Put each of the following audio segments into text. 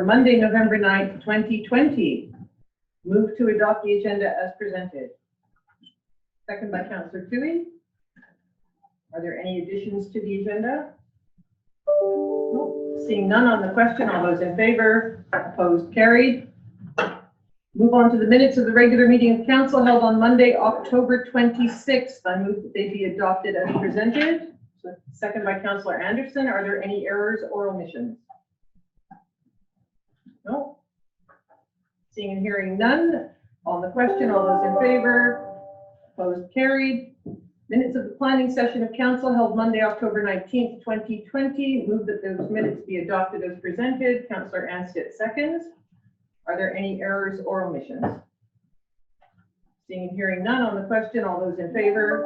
Monday, November 9th, 2020. Move to adopt the agenda as presented. Second by Councillor Toohey. Are there any additions to the agenda? Nope. Seeing none on the question, all those in favor, opposed, carried. Move on to the minutes of the regular meeting of council held on Monday, October 26th. I move that they be adopted as presented. Second by Councillor Anderson. Are there any errors or omissions? No. Seeing and hearing none on the question, all those in favor, opposed, carried. Minutes of the planning session of council held Monday, October 19th, 2020. Move that those minutes be adopted as presented. Councillor Anstett seconds. Are there any errors or omissions? Seeing and hearing none on the question, all those in favor,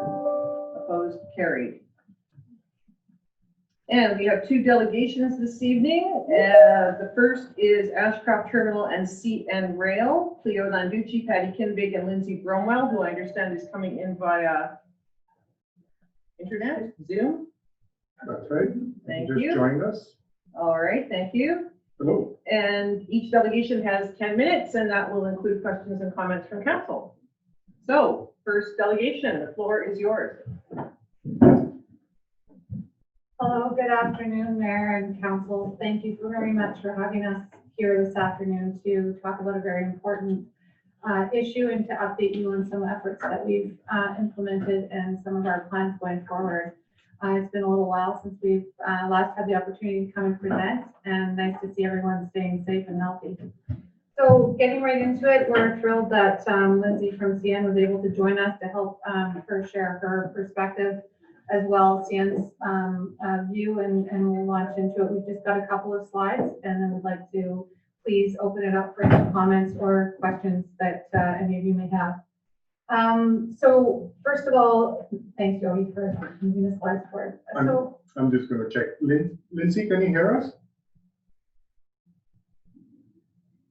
opposed, carried. And we have two delegations this evening. The first is Ashcraft Terminal and CN Rail. Cleo Landucci, Patty Kinvig, and Lindsay Bromwell, who I understand is coming in via internet, Zoom. That's right. Thank Just you. joined us. All right, thank you. Hello. And each delegation has 10 minutes, and that will include questions and comments from council. So, first delegation, the floor is yours. Hello, good afternoon, Mayor and Council. Thank you very much for having us here this afternoon to talk about a very important issue and to update you on some efforts that we've implemented and some of our plans going forward. It's been a little while since we've last had the opportunity to come and present, and nice to see everyone staying safe and healthy. So getting right into it, we're thrilled that Lindsay from CN was able to join us to help her share her perspective as well as CN's view, and we'll launch into it. We've just got a couple of slides, and then we'd like to please open it up for any comments or questions that any of you may have. So first of all, thanks Joey for using the slides for it. I'm just going to check. Lindsay, can you hear us?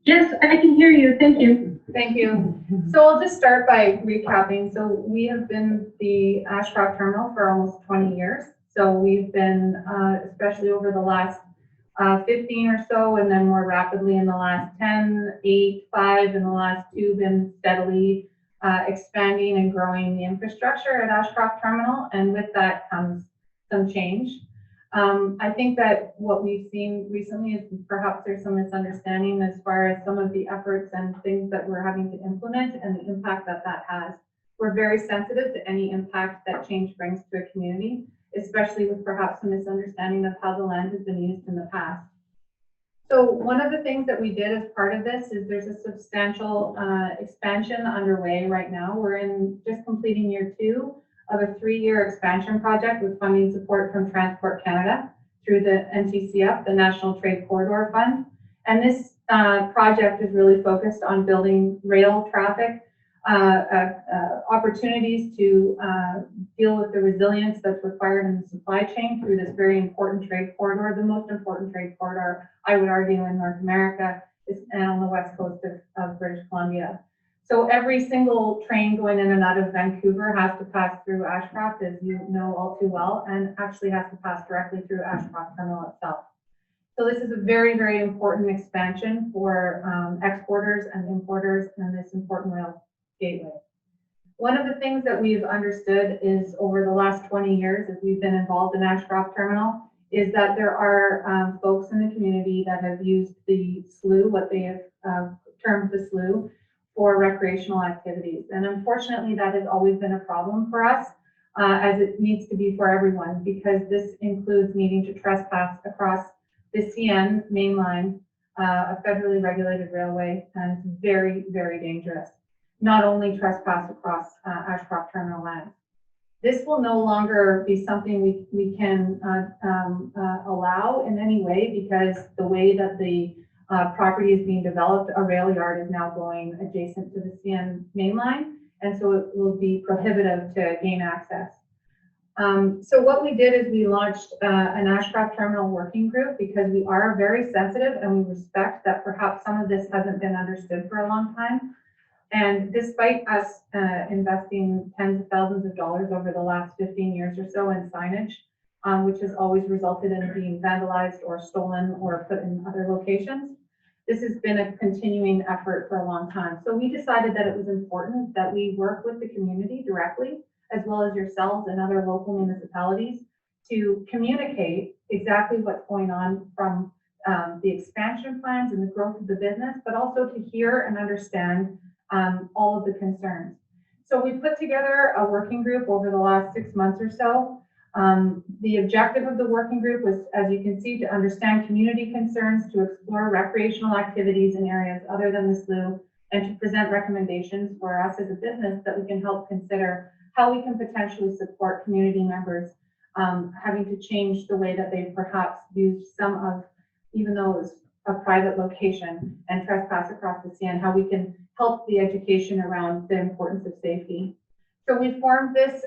Yes, I can hear you. Thank you. Thank you. So I'll just start by recapping. So we have been the Ashcraft terminal for almost 20 years. So we've been, especially over the last 15 or so, and then more rapidly in the last 10, 8, 5, and the last 2, been steadily expanding and growing the infrastructure at Ashcraft terminal. And with that comes some change. I think that what we've seen recently is perhaps there's some misunderstanding as far as some of the efforts and things that we're having to implement and the impact that that has. We're very sensitive to any impact that change brings to a community, especially with perhaps some misunderstanding of how the land has been used in the past. So one of the things that we did as part of this is there's a substantial expansion underway right now. We're just completing year 2 of a 3-year expansion project with funding support from Transport Canada through the NTCF, the National Trade Corridor Fund. And this project is really focused on building rail traffic opportunities to deal with the resilience that's required in the supply chain through this very important trade corridor, the most important trade corridor, I would argue, in North America, and on the west coast of British Columbia. So every single train going in and out of Vancouver has to pass through Ashcraft, as you know all too well, and actually has to pass directly through Ashcraft terminal itself. So this is a very, very important expansion for exporters and importers in this important rail gateway. One of the things that we've understood is over the last 20 years as we've been involved in Ashcraft terminal is that there are folks in the community that have used the slough, what they have termed the slough, for recreational activities. And unfortunately, that has always been a problem for us, as it needs to be for everyone, because this includes needing to trespass across the CN main line, a federally regulated railway, and it's very, very dangerous. Not only trespass across Ashcraft terminal land. This will no longer be something we can allow in any way, because the way that the property is being developed, a rail yard is now going adjacent to the CN main line, and so it will be prohibitive to gain access. So what we did is we launched an Ashcraft terminal working group, because we are very sensitive and we respect that perhaps some of this hasn't been understood for a long time. And despite us investing tens of thousands of dollars over the last 15 years or so in signage, which has always resulted in being vandalized or stolen or put in other locations, this has been a continuing effort for a long time. So we decided that it was important that we work with the community directly, as well as yourselves and other local municipalities, to communicate exactly what's going on from the expansion plans and the growth of the business, but also to hear and understand all of the concerns. So we put together a working group over the last 6 months or so. The objective of the working group was, as you can see, to understand community concerns, to explore recreational activities in areas other than the slough, and to present recommendations for us as a business that we can help consider how we can potentially support community members having to change the way that they perhaps use some of, even though it's a private location, and trespass across the CN, how we can help the education around the importance of safety. So we formed this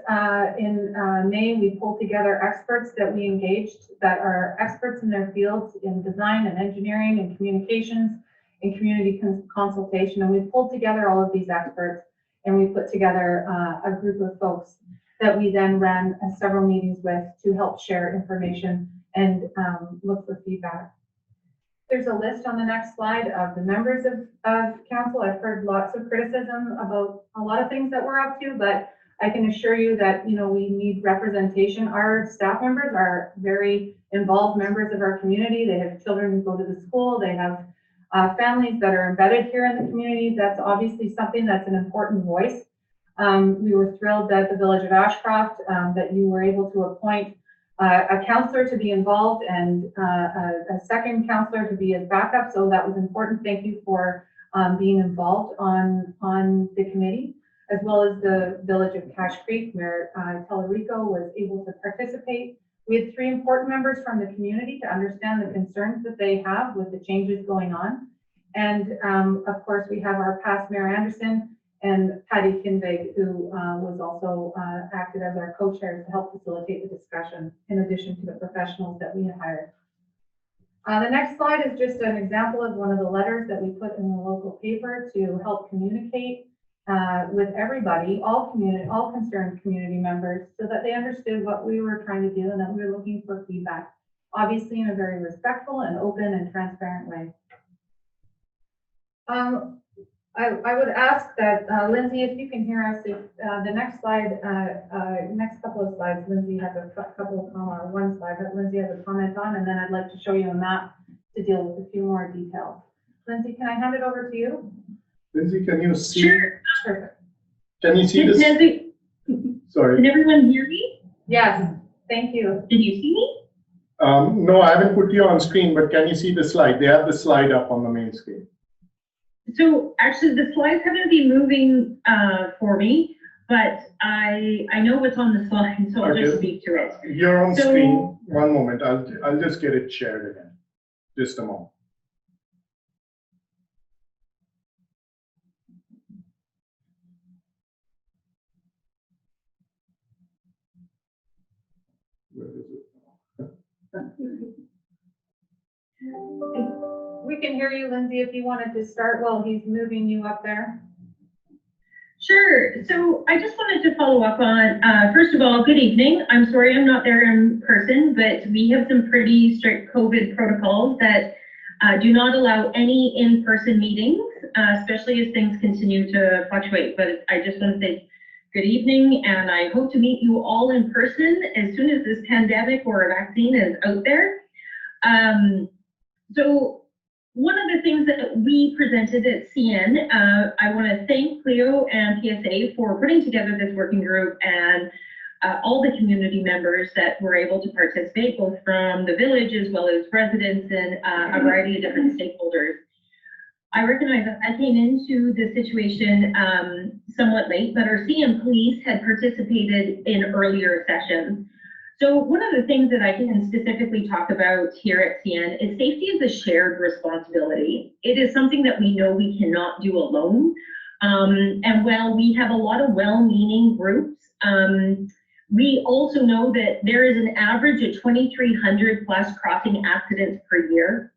in May. We pulled together experts that we engaged that are experts in their fields in design and engineering and communications and community consultation. And we pulled together all of these experts, and we put together a group of folks that we then ran several meetings with to help share information and look for feedback. There's a list on the next slide of the members of council. I've heard lots of criticism about a lot of things that we're up to, but I can assure you that, you know, we need representation. Our staff members are very involved members of our community. They have children who go to the school. They have families that are embedded here in the community. That's obviously something that's an important voice. We were thrilled at the village of Ashcraft that you were able to appoint a counselor to be involved and a second counselor to be as backup. So that was important. Thank you for being involved on the committee, as well as the village of Cache Creek, where Tellerico was able to participate. We had 3 important members from the community to understand the concerns that they have with the changes going on. And of course, we have our past Mayor Anderson and Patty Kinvig, who was also acted as our co-chairs to help facilitate the discussion, in addition to the professionals that we had hired. The next slide is just an example of one of the letters that we put in the local paper to help communicate with everybody, all concerned community members, so that they understood what we were trying to do and that we were looking for feedback, obviously in a very respectful and open and transparent way. I would ask that, Lindsay, if you can hear us, if the next slide, next couple of slides, Lindsay has a couple of comments, or one slide that Lindsay has a comment on, and then I'd like to show you a map to deal with a few more details. Lindsay, can I hand it over to you? Lindsay, can you see? Sure. Perfect. Can you see this? Sorry. Can everyone hear me? Yes, thank you. Did you see me? No, I haven't put you on screen, but can you see the slide? They have the slide up on the main screen. So actually the slides haven't been moving for me, but I know what's on the slide, so I'll just speak to it. You're on screen. One moment. I'll just get it shared again. Just a moment. Where is it? We can hear you, Lindsay, if you wanted to start while he's moving you up there. Sure. So I just wanted to follow up on, first of all, good evening. I'm sorry I'm not there in person, but we have some pretty strict COVID protocols that do not allow any in-person meetings, especially as things continue to fluctuate. But I just want to say good evening, and I hope to meet you all in person as soon as this pandemic or a vaccine is out there. So one of the things that we presented at CN, I want to thank Cleo and PSA for putting together this working group and all the community members that were able to participate, both from the village as well as residents and a variety of different stakeholders. I recognize that I came into the situation somewhat late, but our CN police had participated in earlier sessions. So one of the things that I can specifically talk about here at CN is safety is a shared responsibility. It is something that we know we cannot do alone. And while we have a lot of well-meaning groups, we also know that there is an average of 2,300 plus crossing accidents per year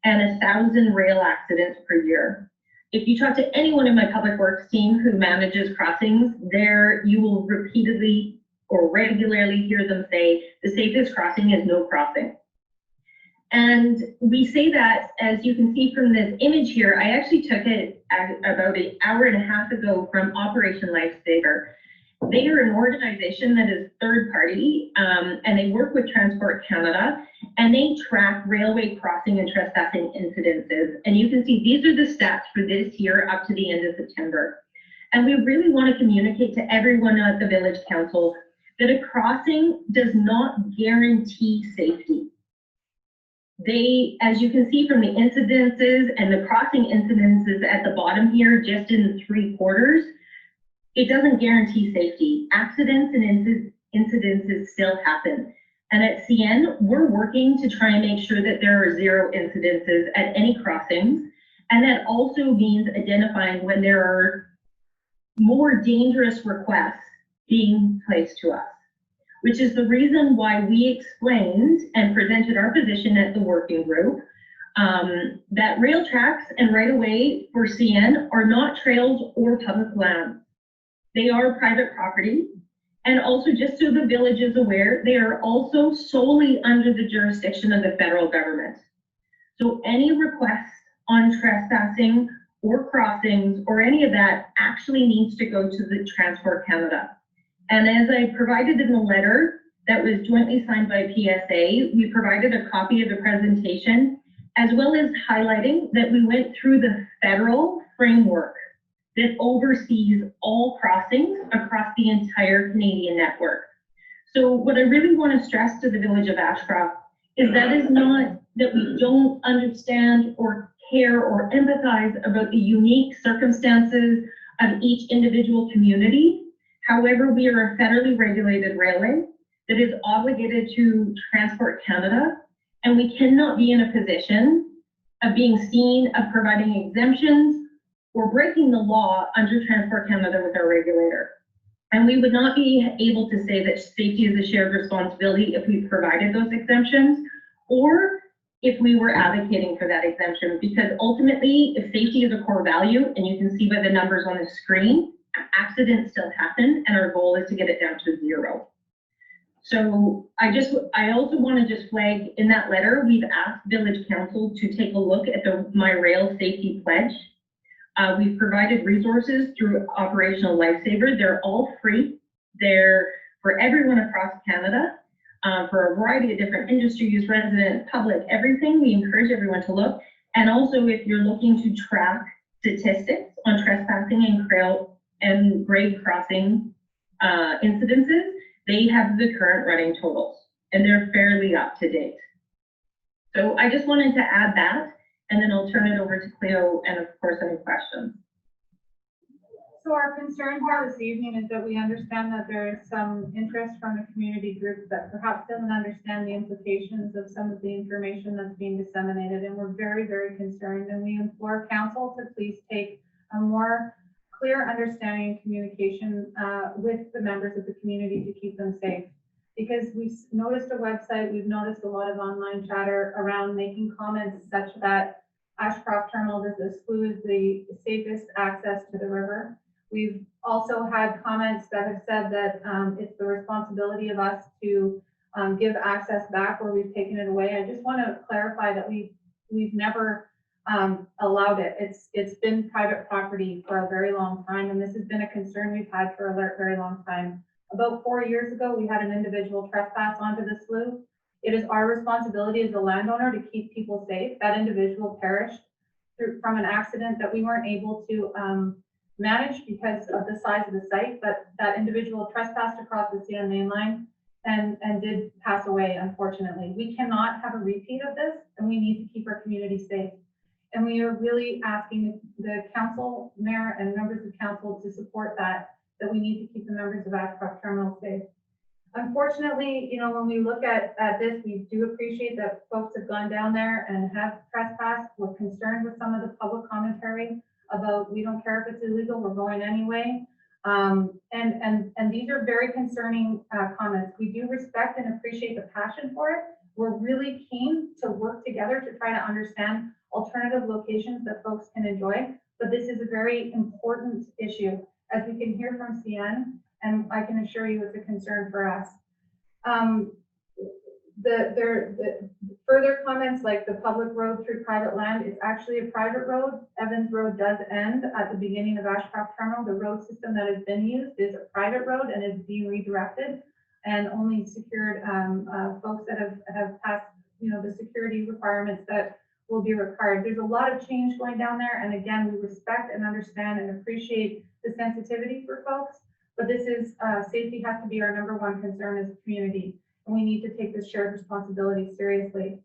and 1,000 rail accidents per year. If you talk to anyone in my public works team who manages crossings, you will repeatedly or regularly hear them say the safest crossing is no crossing. And we say that, as you can see from this image here, I actually took it about an hour and a half ago from Operation Lifesaver. They are an organization that is third party, and they work with Transport Canada, and they track railway crossing and trespassing incidences. And you can see these are the stats for this year up to the end of September. And we really want to communicate to everyone at the Village Council that a crossing does not guarantee safety. They, as you can see from the incidences and the crossing incidences at the bottom here, just in 3 quarters, it doesn't guarantee safety. Accidents and incidences still happen. And at CN, we're working to try and make sure that there are 0 incidences at any crossings. And that also means identifying when there are more dangerous requests being placed to us, which is the reason why we explained and presented our position at the working group, that rail tracks and right-of-way for CN are not trails or public lands. They are private property. And also, just so the village is aware, they are also solely under the jurisdiction of the federal government. So any requests on trespassing or crossings or any of that actually needs to go to the Transport Canada. And as I provided in the letter that was jointly signed by PSA, we provided a copy of the presentation, as well as highlighting that we went through the federal framework that oversees all crossings across the entire Canadian network. So what I really want to stress to the village of Ashcraft is that is not that we don't understand or care or empathize about the unique circumstances of each individual community. However, we are a federally regulated railway that is obligated to Transport Canada, and we cannot be in a position of being seen of providing exemptions or breaking the law under Transport Canada with our regulator. And we would not be able to say that safety is a shared responsibility if we provided those exemptions, or if we were advocating for that exemption, because ultimately, if safety is a core value, and you can see by the numbers on the screen, accidents still happen, and our goal is to get it down to 0. So I also want to just flag in that letter, we've asked Village Council to take a look at the My Rail Safety Pledge. We've provided resources through Operational Lifesaver. They're all free. They're for everyone across Canada, for a variety of different industries, resident, public, everything. We encourage everyone to look. And also, if you're looking to track statistics on trespassing and grade crossing incidences, they have the current running totals, and they're fairly up to date. So I just wanted to add that, and then I'll turn it over to Cleo and of course any questions. So our concern here this evening is that we understand that there is some interest from the community group that perhaps doesn't understand the implications of some of the information that's being disseminated, and we're very, very concerned, and we implore council to please take a more clear understanding and communication with the members of the community to keep them safe. Because we've noticed a website, we've noticed a lot of online chatter around making comments such that Ashcroft Terminal, the SLU is the safest access to the river. We've also had comments that have said that it's the responsibility of us to give access back where we've taken it away. I just want to clarify that we've never allowed it. It's been private property for a very long time, and this has been a concern we've had for a very long time. About 4 years ago, we had an individual trespass onto the slough. It is our responsibility as a landowner to keep people safe. That individual perished from an accident that we weren't able to manage because of the size of the site, but that individual trespassed across the CN main line and did pass away, unfortunately. We cannot have a repeat of this, and we need to keep our community safe. And we are really asking the council, mayor, and members of council to support that we need to keep the members of Ashcraft Terminal safe. Unfortunately, you know, when we look at this, we do appreciate that folks have gone down there and have trespassed. We're concerned with some of the public commentary about, we don't care if it's illegal, we're going anyway. And these are very concerning comments. We do respect and appreciate the passion for it. We're really keen to work together to try to understand alternative locations that folks can enjoy. But this is a very important issue, as we can hear from CN, and I can assure you it's a concern for us. the further comments, like the public road through private land, it's actually a private road. Evans Road does end at the beginning of Ashcraft Terminal. The road system that has been used is a private road and is being redirected, and only secured folks that have passed, you know, the security requirements that will be required. There's a lot of change going down there, and again, we respect and understand and appreciate the sensitivity for folks, but this is, safety has to be our #1 concern as a community, and we need to take this shared responsibility seriously.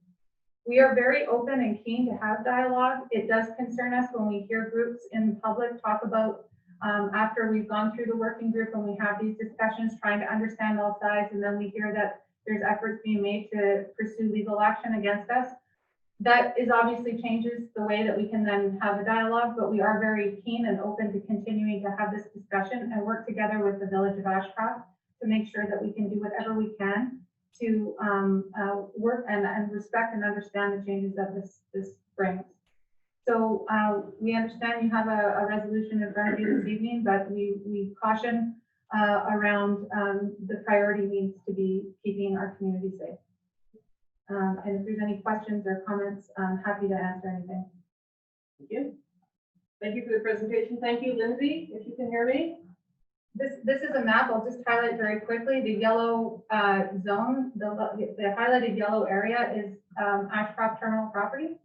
We are very open and keen to have dialogue. It does concern us when we hear groups in public talk about, after we've gone through the working group and we have these discussions, trying to understand all sides, and then we hear that there's efforts being made to pursue legal action against us. That is obviously changes the way that we can then have a dialogue, but we are very keen and open to continuing to have this discussion and work together with the Village of Ashcraft to make sure that we can do whatever we can to work and respect and understand the changes that this brings. So we understand you have a resolution in front of you this evening, but we caution around the priority needs to be keeping our community safe. And if there's any questions or comments, I'm happy to answer anything. Thank you. Thank you for the presentation. Thank you, Lindsay, if you can hear me. This is a map. I'll just highlight very quickly. The yellow zone, the highlighted yellow area is Ashcraft Terminal property.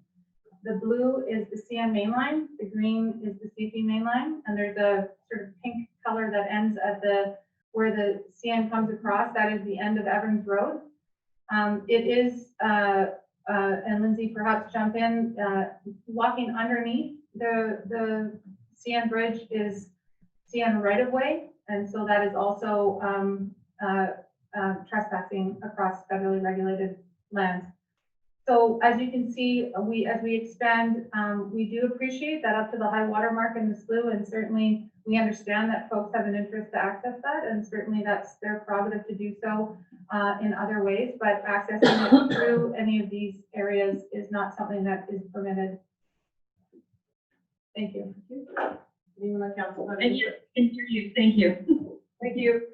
The blue is the CN main line. The green is the CP main line. And there's a sort of pink color that ends at where the CN comes across. That is the end of Evans Road. It is, and Lindsay, perhaps jump in, walking underneath the CN bridge is CN right of way. And so that is also trespassing across federally regulated lands. So as you can see, as we expand, we do appreciate that up to the high water mark in the slough, and certainly we understand that folks have an interest to access that, and certainly that's their prerogative to do so in other ways, but accessing it through any of these areas is not something that is permitted. Thank you. Anyone on council? And you can hear you. Thank you. Thank you.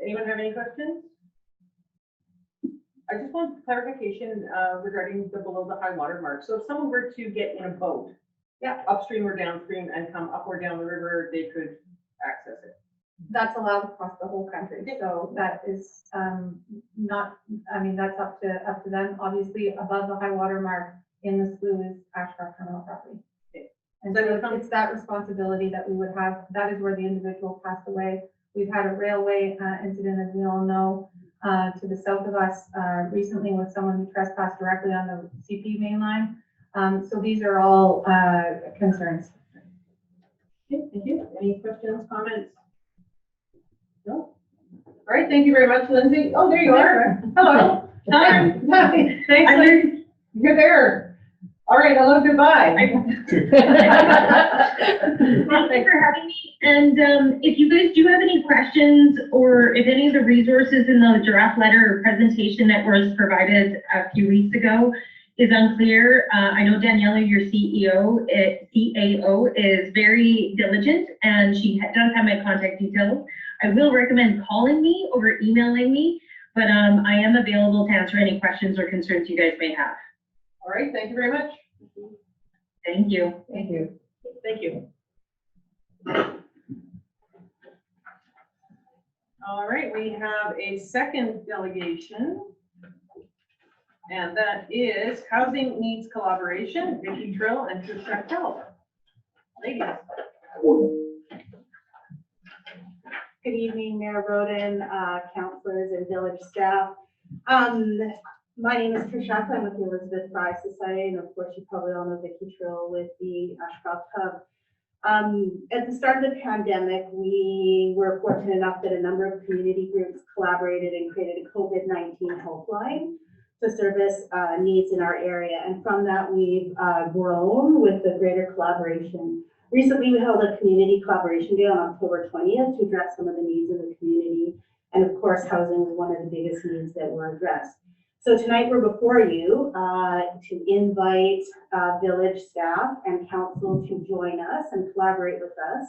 Anyone have any questions? I just want clarification regarding the below the high water mark. So if someone were to get in a boat, Yeah. upstream or downstream, and come up or down the river, they could access it. That's allowed across the whole country, so that is not, I mean, that's up to them. Obviously, above the high water mark in the slough is Ashcraft Terminal property. And so it's that responsibility that we would have. That is where the individual passed away. We've had a railway incident, as we all know, to the south of us recently with someone who trespassed directly on the CP main line. So these are all concerns. Okay, thank you. Any questions, comments? No? All right, thank you very much, Lindsay. Oh, there you are. Hello. Hi. Thanks. You're there. All right, hello, goodbye. Thank you for having me. And if you guys do have any questions, or if any of the resources in the draft letter or presentation that was provided a few weeks ago is unclear, I know Daniela, your CAO, is very diligent, and she does have my contact details. I will recommend calling me or emailing me, but I am available to answer any questions or concerns you guys may have. All right, thank you very much. Thank you. Thank you. Thank you. All right, we have a second delegation, and that is Housing Needs Collaboration, Vicki Trill and Trisha Kell. Ladies. Good evening, Mayor Roden, councilors and village staff. My name is Ashraf. I'm with the Elizabeth Fry Society, and of course, you probably all know Vicki Trill with the Ashcraft Hub. At the start of the pandemic, we were fortunate enough that a number of community groups collaborated and created a COVID-19 helpline to service needs in our area. And from that, we've grown with the greater collaboration. Recently, we held a community collaboration day on October 20th to address some of the needs in the community. And of course, housing was one of the biggest needs that were addressed. So tonight we're before you to invite village staff and council to join us and collaborate with us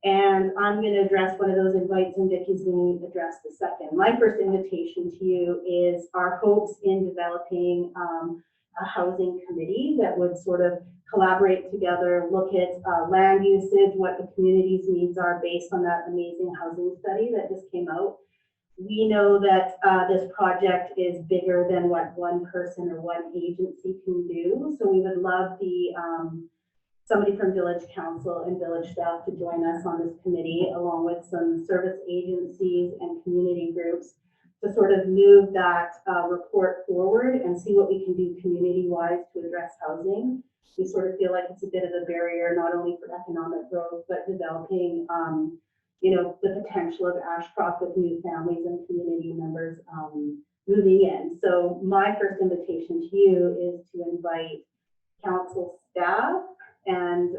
And I'm going to address one of those invites and Vicky's going to address the second. My first invitation to you is our hopes in developing a housing committee that would sort of collaborate together, look at land usage, what the community's needs are based on that amazing housing study that just came out. We know that this project is bigger than what one person or one agency can do. So we would love the somebody from Village Council and Village staff to join us on this committee, along with some service agencies and community groups, to sort of move that report forward and see what we can do community-wise to address housing. We sort of feel like it's a bit of a barrier, not only for economic growth, but developing, you know, the potential of Ashcroft with new families and community members moving in. So my first invitation to you is to invite council staff and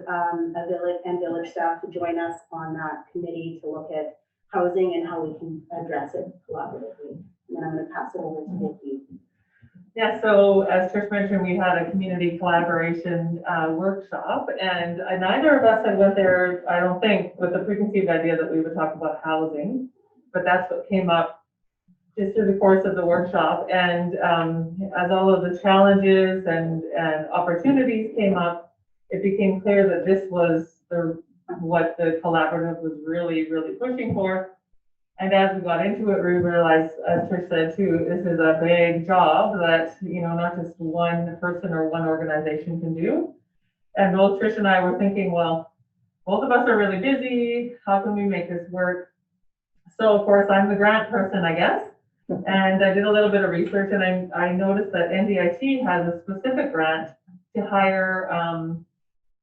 village staff to join us on that committee to look at housing and how we can address it collaboratively. And then I'm going to pass it over to Vicki. Yeah, so as Trish mentioned, we had a community collaboration workshop, and neither of us had went there, I don't think, with the preconceived idea that we would talk about housing, but that's what came up just through the course of the workshop. And as all of the challenges and opportunities came up, it became clear that this was what the collaborative was really pushing for. And as we got into it, we realized, as Trish said too, this is a big job that, you know, not just one person or one organization can do. And both Trish and I were thinking, well, both of us are really busy. How can we make this work? So of course, I'm the grant person, I guess. And I did a little bit of research, and I noticed that NDIT has a specific grant to hire,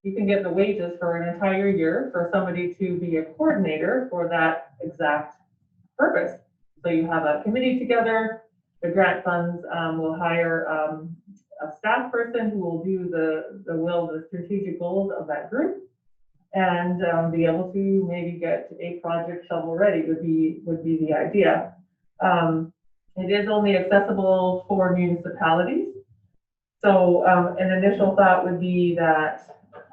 you can get the wages for an entire year for somebody to be a coordinator for that exact purpose. So you have a committee together, the grant funds will hire a staff person who will do the strategic goals of that group, and be able to maybe get a project shovel ready would be the idea. It is only accessible for municipalities. So an initial thought would be that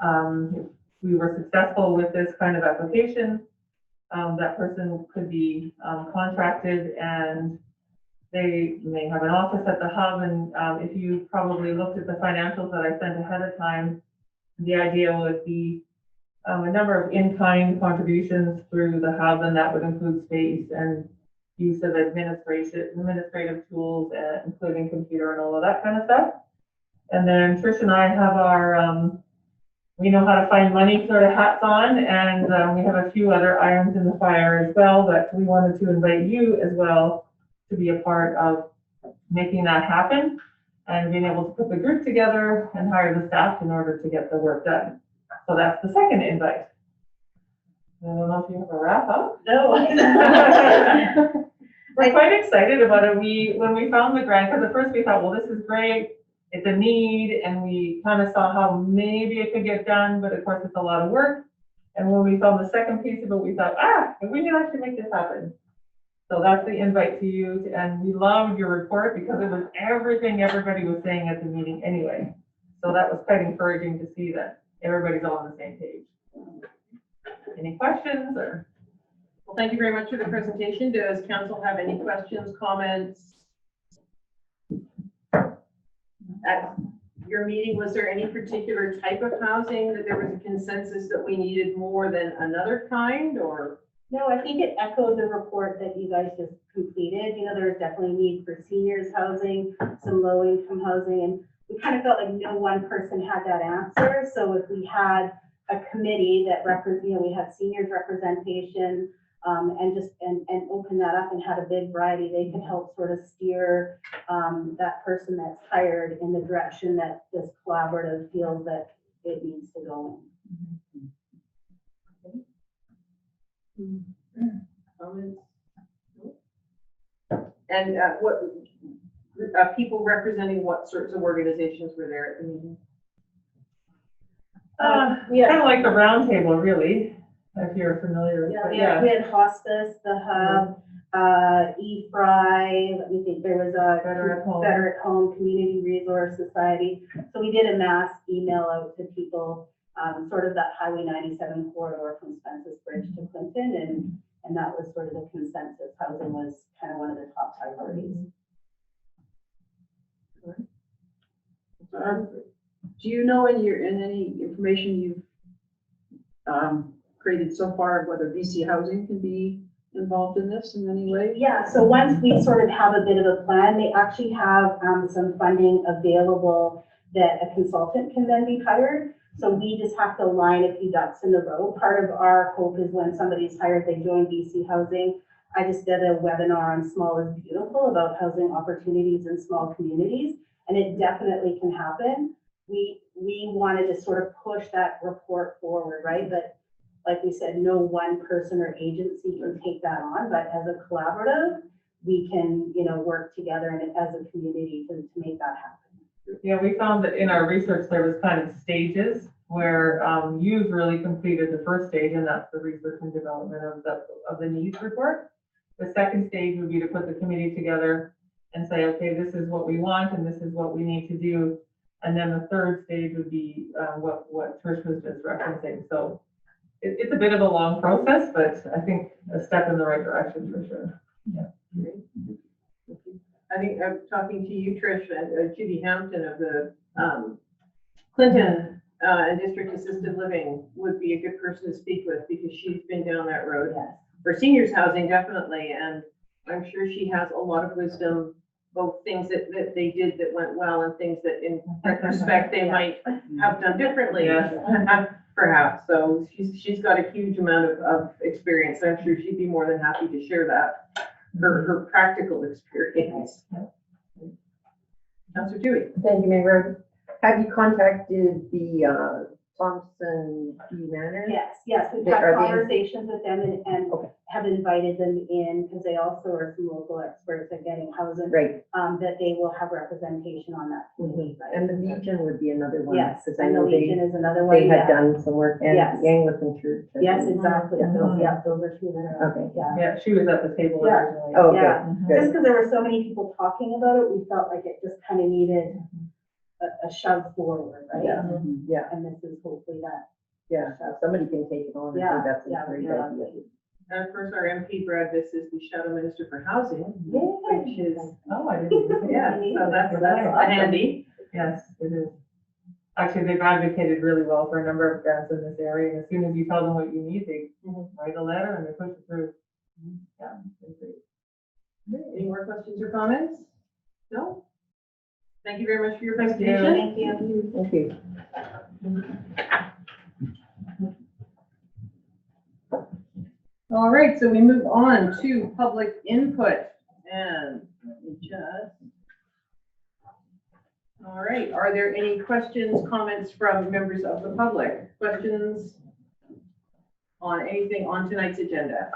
if we were successful with this kind of application, that person could be contracted, and they may have an office at the hub. And if you probably looked at the financials that I sent ahead of time, the idea would be a number of in-kind contributions through the hub, and that would include space and use of administrative tools, including computer and all of that kind of stuff. And then Trish and I have our we know how to find money sort of hats on, and we have a few other irons in the fire as well, but we wanted to invite you as well to be a part of making that happen and being able to put the group together and hire the staff in order to get the work done. So that's the second invite. I don't know if you have a wrap up. No. We're quite excited about it. When we found the grant, because at first we thought, well, this is great. It's a need, and we kind of saw how maybe it could get done, but of course it's a lot of work. And when we found the second piece of it, we thought, if we can actually make this happen. So that's the invite to you, and we loved your report because it was everything everybody was saying at the meeting anyway. So that was quite encouraging to see that everybody's all on the same page. Any questions or? Well, thank you very much for the presentation. Does council have any questions, comments? At your meeting, was there any particular type of housing that there was a consensus that we needed more than another kind, or? No, I think it echoed the report that you guys just completed. You know, there's definitely a need for seniors housing, some low income housing, and we kind of felt like no one person had that answer. So if we had a committee that we had seniors representation, and open that up and had a big variety, they could help sort of steer that person that's hired in the direction that this collaborative feels that it needs to go in. Comments? And what people representing what sorts of organizations were there at the meeting? Kind of like the round table, really, if you're familiar with it. We had hospice, the hub, EFRI, let me think, there was a Better at Home Community Resource Society. So we did a mass email out to people sort of that Highway 97 corridor from Spence's Bridge to Clinton, and that was sort of the consensus. Housing was kind of one of the top priorities. Do you know in any information you've created so far whether BC Housing can be involved in this in any way? Yeah, so once we sort of have a bit of a plan, they actually have some funding available that a consultant can then be hired. So we just have to line a few ducks in the row. Part of our hope is when somebody's hired, they join BC Housing. I just did a webinar on Small is Beautiful about housing opportunities in small communities, and it definitely can happen. We wanted to sort of push that report forward, right? But like we said, no one person or agency can take that on, but as a collaborative, we can, work together and as a community to make that happen. Yeah, we found that in our research, there was kind of stages where you've really completed the first stage, and that's the research and development of the needs report. The second stage would be to put the committee together and say, okay, this is what we want and this is what we need to do. And then the third stage would be what Trish was just referencing. So it's a bit of a long process, but I think a step in the right direction for sure. Yeah. I think I'm talking to you, Trish, and Judy Hampton of the Clinton District Assisted Living would be a good person to speak with because she's been down that road. Yes. For seniors housing, definitely, and I'm sure she has a lot of wisdom, both things that they did that went well and things that in retrospect they might have done differently, perhaps. So she's got a huge amount of experience. I'm sure she'd be more than happy to share that, her practical experience. Councillor Dewey. Thank you, Mayor. Have you contacted the Thompson P. Manor? Yes, we've had conversations with them and have invited them in because they also are some local experts at getting housing. Right. That they will have representation on that committee. Right? And the Legion would be another one. Yes, because I and the know Legion is another one. they had done some work, and Yes. the Anglican Church. Yes, exactly. Yeah. Those are two that are. Okay. Yeah. Yeah, she was at the table Yeah. originally. Oh, Yeah. okay. Just Good. because there were so many people talking about it, we felt like it just kind of needed a shove forward, right? Yeah. Yeah. And this is hopefully that. Yeah. Somebody can take it on. Yeah, I think that's yeah, a great yeah. idea. And of course, our MP Brad Viss is the Shadow Minister for Housing, Yay. which is, Oh, I didn't. yeah, so that's handy. Yes, it is. Actually, they've advocated really well for a number of grants in this area, and as soon as you tell them what you need, they write a letter and they push it through. Yeah, it's great. Any more questions or comments? No? Thank you very much for your Thank you. presentation. Thank you. Thank you. All right, so we move on to public input, and let me just. All right, are there any questions, comments from members of the public? Questions on anything on tonight's agenda?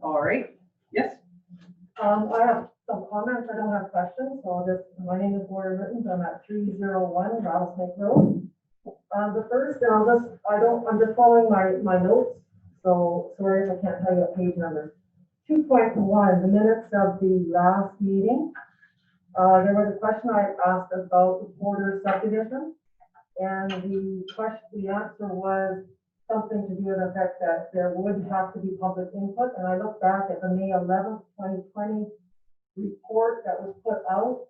All right, yes? I have some comments. I don't have questions, so I'll just, my name is Laura Rittens. I'm at 301 Rattlesnake Road. The first, I'm just following my notes, so sorry if I can't tell you a page number. 2.1, the minutes of the last meeting. There was a question I asked about the border subdivision, and the answer was something to do with the fact that there would have to be public input, and I looked back at the May 11th, 2020 report that was put out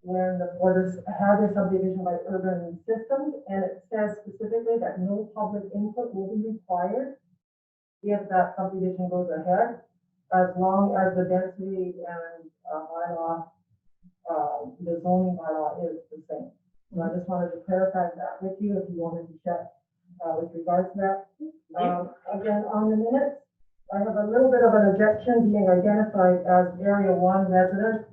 when the borders had their subdivision by urban systems, and it says specifically that no public input will be required if that subdivision goes ahead, as long as the density and bylaw, the zoning bylaw is the same. So I just wanted to clarify that with you if you wanted to check with regards to that. Again, on the minutes, I have a little bit of an objection being identified as Area 1 resident.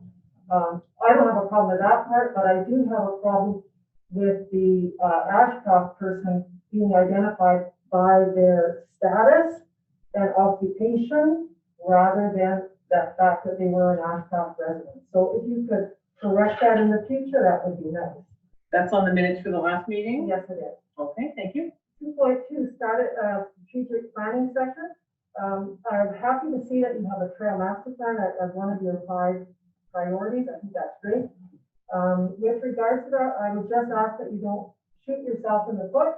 I don't have a problem with that part, but I do have a problem with the Ashcraft person being identified by their status and occupation rather than the fact that they were an Ashcraft resident. So if you could correct that in the future, that would be nice. That's on the minutes for the last meeting? Yes, it is. Okay, thank you. 2.2, strategic planning section. I'm happy to see that you have a trail master plan as one of your 5 priorities. I think that's great. With regards to that, I would just ask that you don't shoot yourself in the foot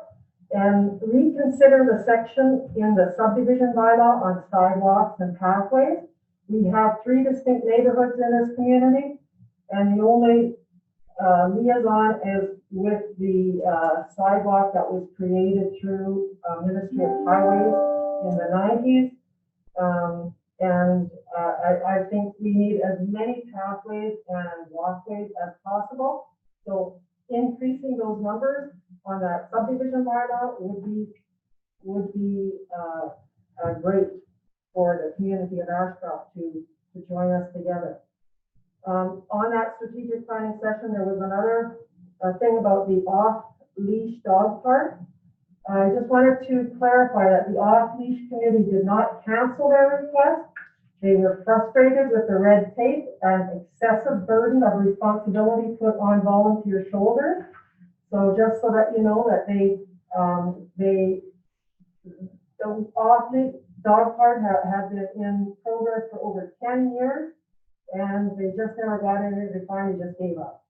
and reconsider the section in the subdivision bylaw on sidewalks and pathways. We have 3 distinct neighborhoods in this community, and the only liaison is with the sidewalk that was created through Ministry of Highways in the 90s. I think we need as many pathways and walkways as possible. So increasing those numbers on that subdivision bylaw would be great for the community of Ashcroft to join us together. On that strategic planning session, there was another thing about the off-leash dog park. I just wanted to clarify that the off-leash committee did not cancel their request. They were frustrated with the red tape and excessive burden of responsibility put on volunteer shoulders. So just so that you know that the off-leash dog park had been in progress for over 10 years, and they just never got in it. They finally just gave up.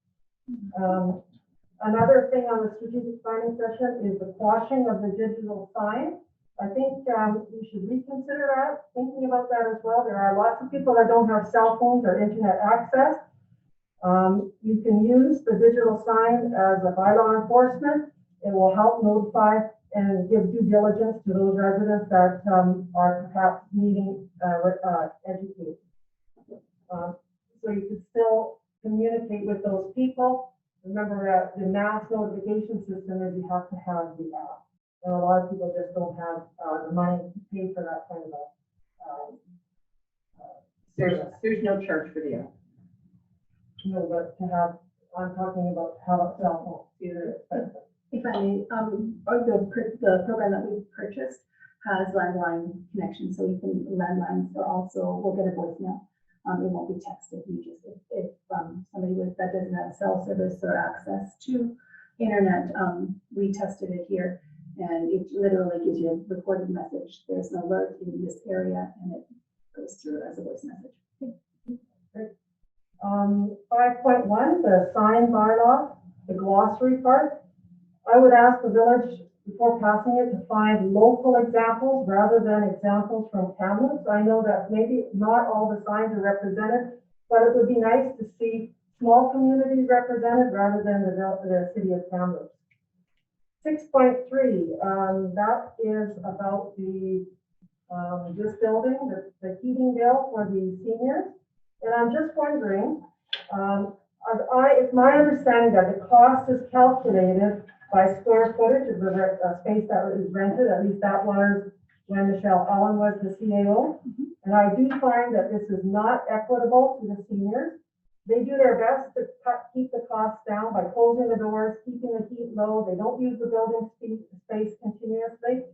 Another thing on the strategic planning session is the quashing of the digital sign. I think you should reconsider that, thinking about that as well. There are lots of people that don't have cell phones or internet access. You can use the digital sign as a bylaw enforcement. It will help notify and give due diligence to those residents that are perhaps needing education. So you can still communicate with those people. Remember that the mass notification system is you have to have the app. And a lot of people just don't have the money to pay for that kind of There's no charge for the app. No, but to have, I'm talking about how about cell phones, either expensive. If I may, the program that we purchased has landline connection, so you can, landlines are also, will get a voicemail. It won't be texted. You just, if somebody that doesn't have cell service or access to internet, we tested it here, and it literally gives you a recorded message. There's an alert in this area, and it goes through as a voice message. Great. 5.1, the sign bylaw, the glossary part. I would ask the village, before passing it, to find local examples rather than examples from Kamloops. I know that maybe not all the signs are represented, but it would be nice to see small communities represented rather than the city of Kamloops. 6.3, that is about the this building, the heating bill for the seniors. And I'm just wondering, it's my understanding that the cost is calculated by square footage of the space that is rented. At least that was when Michelle Allen was the CAO. And I do find that this is not equitable to the seniors. They do their best to keep the costs down by closing the doors, keeping the heat low. They don't use the building space continuously.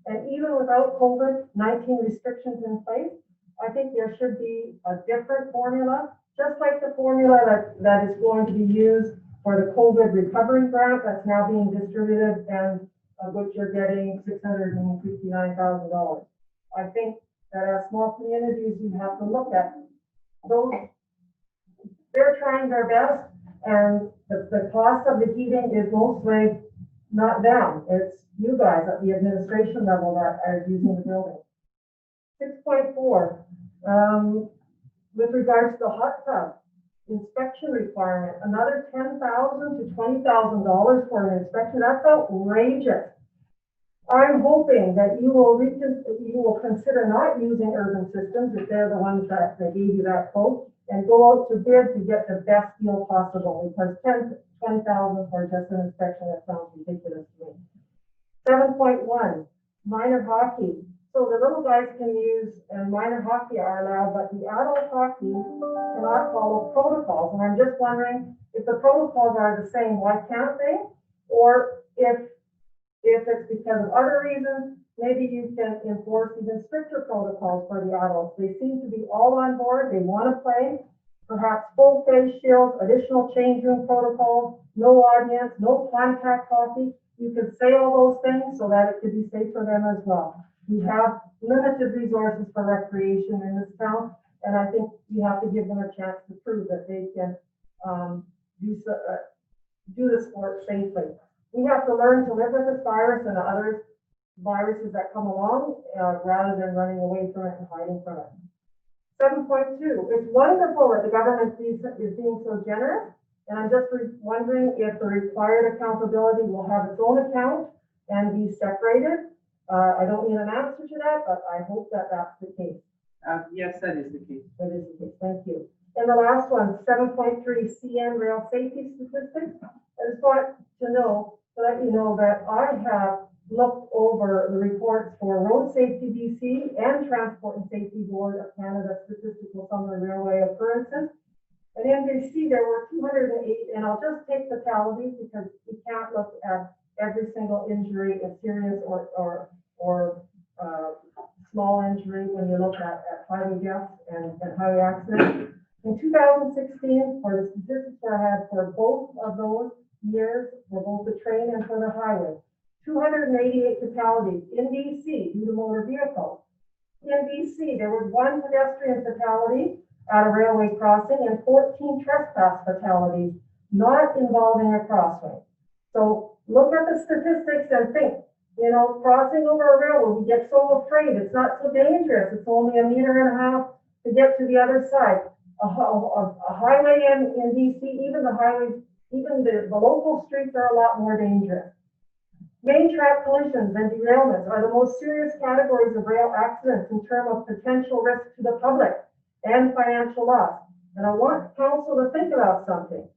And even without COVID-19 restrictions in place, I think there should be a different formula, just like the formula that is going to be used for the COVID recovery grant that's now being distributed, and of which you're getting $659,000. I think that as small communities, you have to look at those. They're trying their best, and the cost of the heating is mostly not them. It's you guys at the administration level that are using the building. 6.4, with regards to the hot tub inspection requirement, another $10,000 to $20,000 for an inspection. That's outrageous. I'm hoping that you will consider not using Urban Systems if they're the ones that gave you that quote, and go out to bid to get the best deal possible, because $10,000 to $20,000 for just an inspection, that sounds ridiculous to me. 7.1, minor hockey. So the little guys can use, and minor hockey are allowed, but the adult hockey cannot follow protocols. And I'm just wondering if the protocols are the same, why can't they? Or if it's because of other reasons, maybe you can enforce even stricter protocols for the adults. They seem to be all on board. They want to play. Perhaps full face shields, additional change room protocols, no audience, no contact hockey. You could say all those things so that it could be safe for them as well. We have limited resources for recreation in this town, and I think you have to give them a chance to prove that they can do the sport safely. we have to learn to live with this virus and the other viruses that come along, rather than running away from it and hiding from it. 7.2, it's wonderful that the government is being so generous, and I'm just wondering if the required accountability will have its own account and be separated. I don't need an answer to that, but I hope that that's the case. Yes, that is the case. That is the case, thank you. And the last one, 7.3, CN rail safety statistics. I just want to know, to let you know that I have looked over the reports for Road Safety BC and Transport and Safety Board of Canada statistical summary railway occurrences. At NBC, there were 208, and I'll just take fatalities because you can't look at every single injury as serious or small injury when you look at highway deaths and highway accidents. In 2016, for the statistics I had for both of those years, for both the train and for the highway, 288 fatalities in BC due to motor vehicles. In BC, there was 1 pedestrian fatality at a railway crossing and 14 trespass fatalities not involving a crossway. So look at the statistics and think, you know, crossing over a railroad, we get so afraid. It's not so dangerous. It's only 1.5 meters to get to the other side. A highway in BC, even the highways, even the local streets are a lot more dangerous. Main track collisions and derailments are the most serious categories of rail accidents in terms of potential risk to the public and financial loss. And I want council to think about something.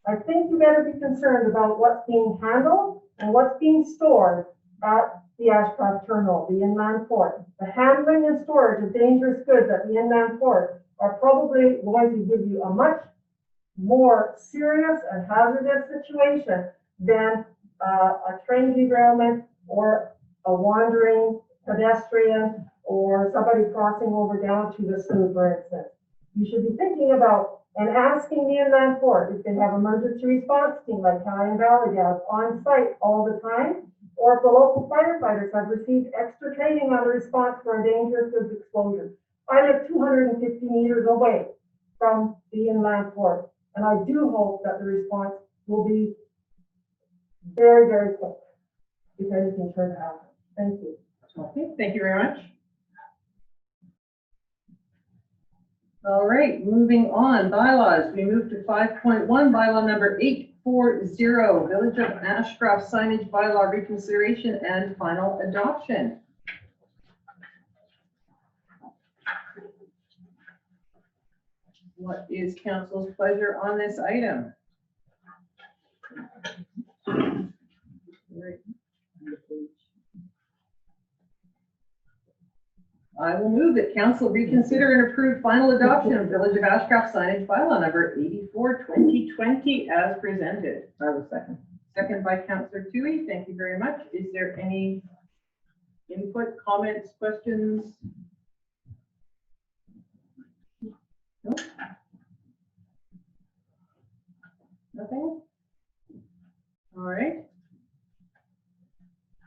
I think you better be concerned about what's being handled and what's being stored at the Ashcraft terminal, the inland port. The handling and storage of dangerous goods at the inland port are probably going to give you a much more serious and hazardous situation than a train derailment or a wandering pedestrian or somebody crossing over down to the slough, for instance. You should be thinking about and asking the inland port if they have emergency response team like Calais Valley does on site all the time, or if the local firefighters have received extra training on the response for a dangerous goods exposure. I live 250 meters away from the inland port, and I do hope that the response will be very, very quick if anything turns to happen. Thank you. Okay, thank you very much. All right, moving on, bylaws. We move to 5.1, bylaw number 840, Village of Ashcraft signage bylaw reconsideration and final adoption. What is council's pleasure on this item? I will move that council reconsider and approve final adoption of Village of Ashcraft signage bylaw number 84/2020 as presented. I will second. Second by Councillor Toohey. Thank you very much. Is there any input, comments, questions? No? Nothing? All right.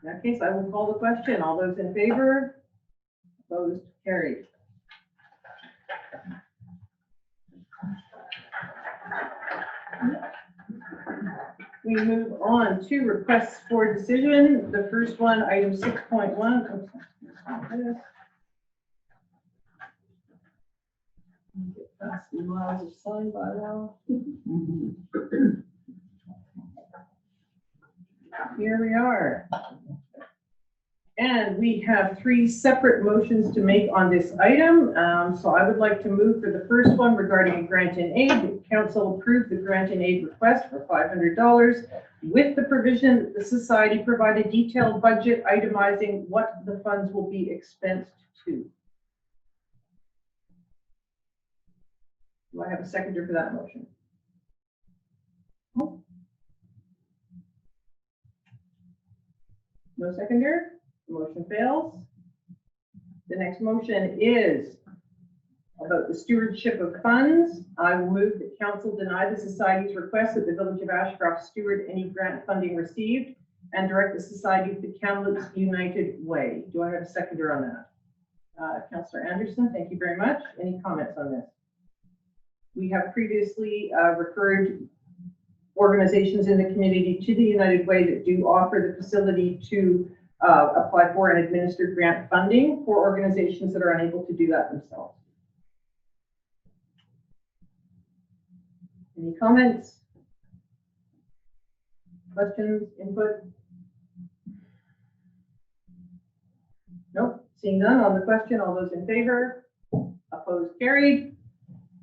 In that case, I will call the question. All those in favor? Opposed? Carried. We move on to requests for decision. The first one, item 6.1. Get past the miles of sign by law. Here we are. And we have 3 separate motions to make on this item. So I would like to move for the first one regarding a grant in aid. Council approved the grant in aid request for $500 with the provision that the society provide a detailed budget itemizing what the funds will be expensed to. Do I have a seconder for that motion? No seconder? Motion fails. The next motion is about the stewardship of funds. I will move that council deny the society's request that the Village of Ashcraft steward any grant funding received and direct the society to the Kamloops United Way. Do I have a seconder on that? Councillor Anderson, thank you very much. Any comments on this? We have previously referred organizations in the community to the United Way that do offer the facility to apply for and administer grant funding for organizations that are unable to do that themselves. Any comments? Questions, input? Nope, seeing none on the question, all those in favor? Opposed, carried.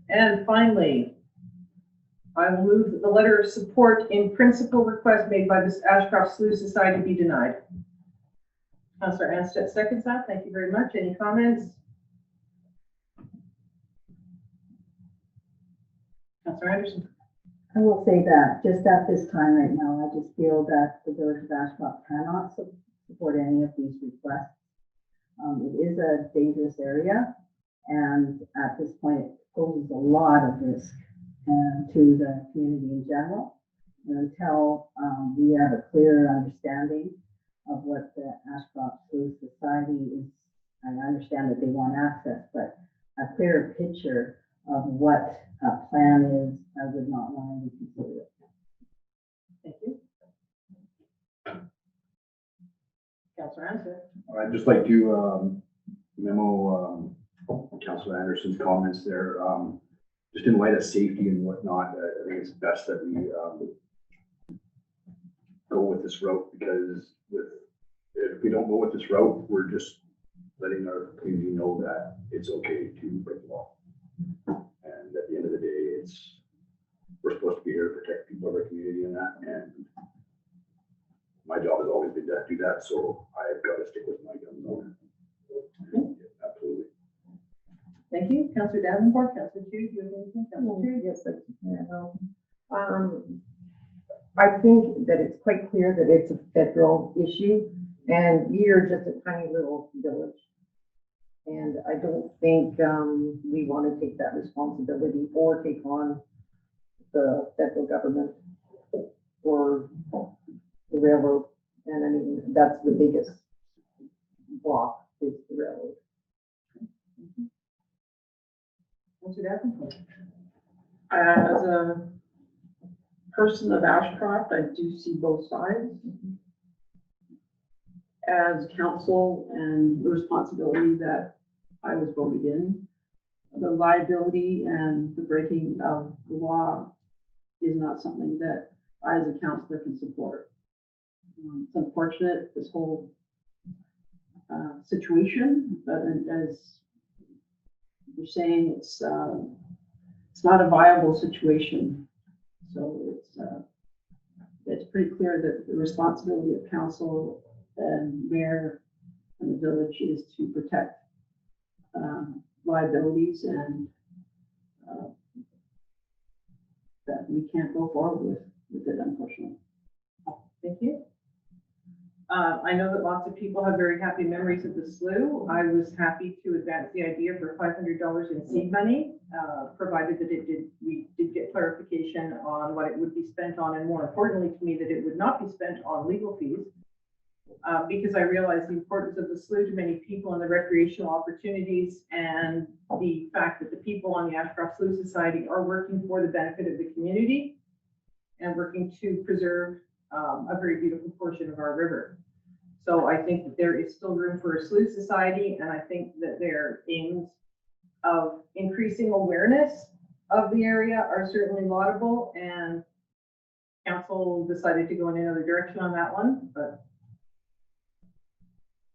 And finally, I will move that the letter of support in principle request made by this Ashcraft Slough Society be denied. Councillor Anstett seconds that. Thank you very much. Any comments? Councillor Anderson. I will say that just at this time right now, I just feel that the village of Ashcraft cannot support any of these requests. It is a dangerous area, and at this point, it poses a lot of risk to the community in general. And until we have a clear understanding of what the Ashcraft Slough Society is, I understand that they want access, but a clearer picture of what a plan is, I would not want to reconsider it. Thank you. Councillor Anstett. I'd just like to memo Councillor Anderson's comments there. Just in light of safety and whatnot, I think it's best that we go with this route, because if we don't go with this route, we're just letting our community know that it's okay to break the law. And at the end of the day, we're supposed to be here to protect people of our community and that. And my job has always been to do that, so I've got to stick with my guns on it. Absolutely. Thank you. Councillor Davenport, Councillor Chu, do you have anything? Councillor Chu? Yes, I think that it's quite clear that it's a federal issue, and we are just a tiny little village. And I don't think we want to take that responsibility or take on the federal government or the railroad. And I mean, that's the biggest block is the railroad. Councillor Davenport. As a person of Ashcraft, I do see both sides. As council and the responsibility that I was voted in, the liability and the breaking of the law is not something that I as a councillor can support. It's unfortunate, this whole situation, but as you're saying, it's not a viable situation. So it's pretty clear that the responsibility of council and mayor and the village is to protect liabilities, and that we can't go forward with it, unfortunately. Thank you. I know that lots of people have very happy memories of the slough. I was happy to advance the idea for $500 in seed money, provided that we did get clarification on what it would be spent on, and more importantly to me, that it would not be spent on legal fees, because I realize the importance of the slough to many people and the recreational opportunities, and the fact that the people on the Ashcraft Slough Society are working for the benefit of the community and working to preserve a very beautiful portion of our river. So I think that there is still room for a slough society, and I think that their aims of increasing awareness of the area are certainly laudable, and council decided to go in another direction on that one, but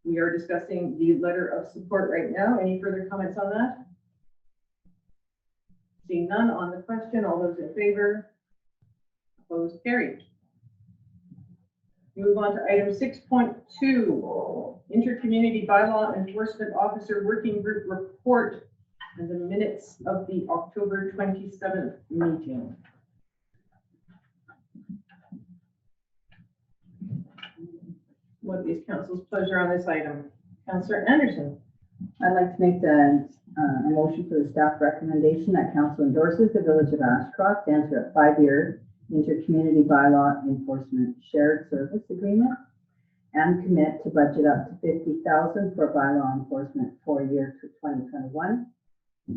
we are discussing the letter of support right now. Any further comments on that? Seeing none on the question, all those in favor? Opposed, carried. Move on to item 6.2, Intercommunity Bylaw Enforcement Officer Working Group Report and the minutes of the October 27th meeting. What is council's pleasure on this item? Councillor Anderson. I'd like to make a motion for the staff recommendation that council endorses the village of Ashcroft to enter a 5-year intercommunity bylaw enforcement shared service agreement and commit to budget up to $50,000 for bylaw enforcement for year to 2021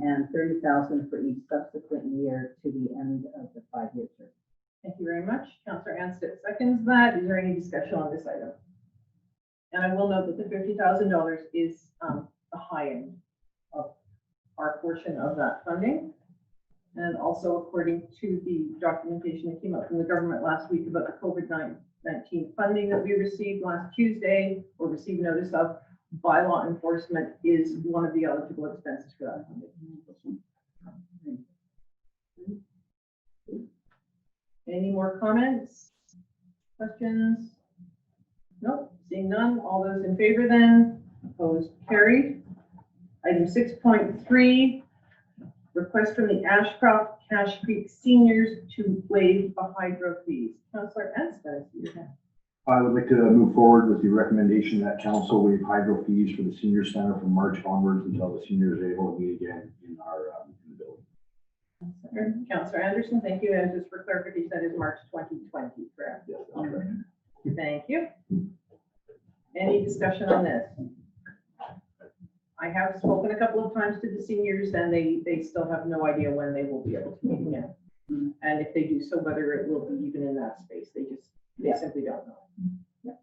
and $30,000 for each subsequent year to the end of the 5-year term. Thank you very much. Councillor Anstett seconds that. Is there any discussion on this item? And I will note that the $50,000 is the high end of our portion of that funding. And also according to the documentation that came out from the government last week about the COVID-19 funding that we received last Tuesday, or received notice of, bylaw enforcement is one of the eligible expenses for that funding. Any more comments? Questions? Nope, seeing none. All those in favor then? Opposed? Carried. Item 6.3, request from the Ashcroft Cache Creek seniors to waive the hydro fees. Councillor Anstett, your hand. I would like to move forward with the recommendation that council waive hydro fees for the senior center from March onwards until the seniors are able to meet again in our in the building. Councillor Anderson, thank you. And just for clarification, that is March 2020, correct? Yes, that's right. Thank you. Any discussion on this? I have spoken a couple of times to the seniors and they still have no idea when they will be able to meet again. And if they do so, whether it will be even in that space, they simply don't know. Yeah.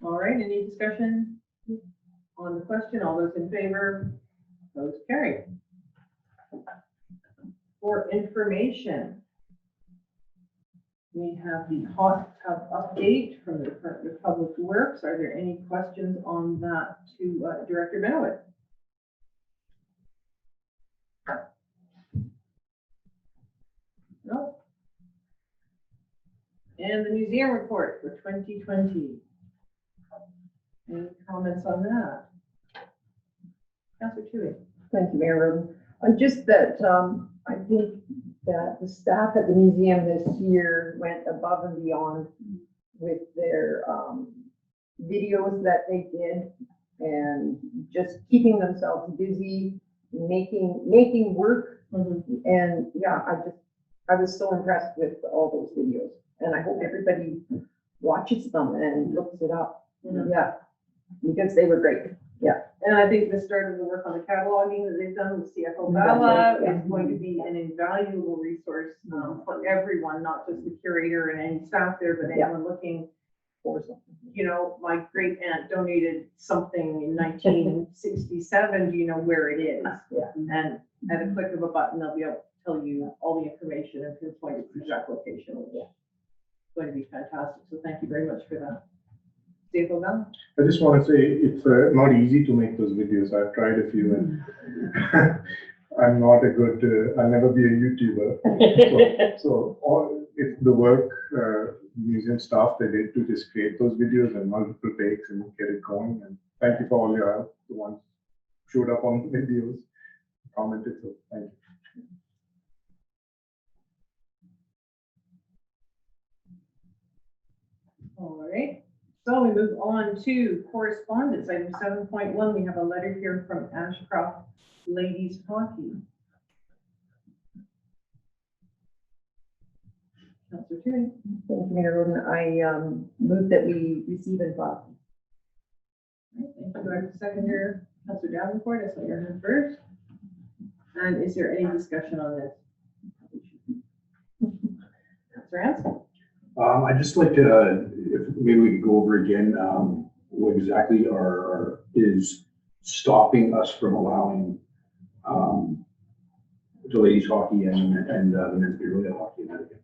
All right, any discussion on the question? All those in favor? Those carried. For information, we have the hot tub update from the Department of Public Works. Are there any questions on that to Director Benoit? No. And the museum report for 2020. Any comments on that? Councillor Tui. Thank you, Mayor Roden. Just that, I think that the staff at the museum this year went above and beyond with their videos that they did and just keeping themselves busy, making work. And yeah, I was so impressed with all those videos, and I hope everybody watches them and looks it up. Yeah, because they were great. Yeah. And I think the start of the work on the cataloging that they've done with CFO Bylaw is going to be an invaluable resource for everyone, not just the curator and any staff there, but anyone looking for something. You know, my great aunt donated something in 1967. Do you know where it is? Yeah. And at a click of a button, they'll be able to tell you all the information and pinpoint its exact location. Yeah. It's going to be fantastic. So thank you very much for that. I just want to say it's not easy to make those videos. I've tried a few and I'm not a good, I'll never be a YouTuber. So if the work museum staff they did to just create those videos and multiple takes and get it going. And thank you for all your help, the ones who showed up on the videos, commented, so thank you. All right. So we move on to correspondence, item 7.1. We have a letter here from Ashcraft Ladies Hockey. Councillor Tui. Thank you, Mayor Roden. I move that we receive and file. Thank you. I have a second here. Councillor Davenport, I saw your hand first. And is there any discussion on this? Councillor Hanson. I'd just like to, if maybe we could go over again, what exactly is stopping us from allowing the ladies hockey and the men's beer league hockey in that again.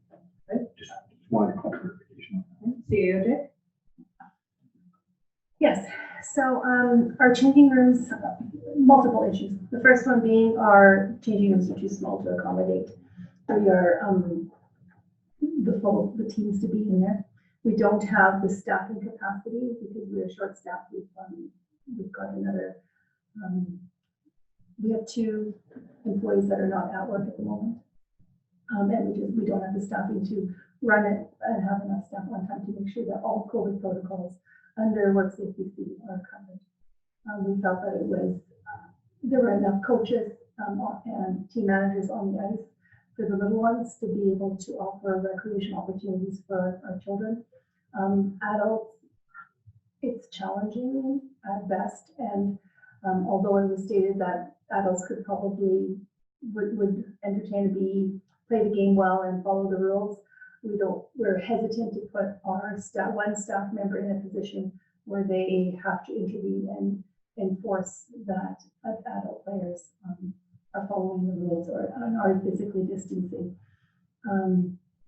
Okay. Just wanted a clarification. CAOJ. Yes, so our changing rooms, multiple issues. The first one being our changing rooms are too small to accommodate the teams to be in there. We don't have the staffing capacity because we are short staffed. We've got another, we have 2 employees that are not at work at the moment. And we don't have the staffing to run it and have enough staff on time to make sure that all COVID protocols under work safety fee are covered. We felt that there were enough coaches and team managers on the ice for the little ones to be able to offer recreation opportunities for our children. Adults, it's challenging at best, and although it was stated that adults could probably would entertain to be play the game well and follow the rules. We're hesitant to put our one staff member in a position where they have to intervene and enforce that adult players are following the rules or are physically distancing.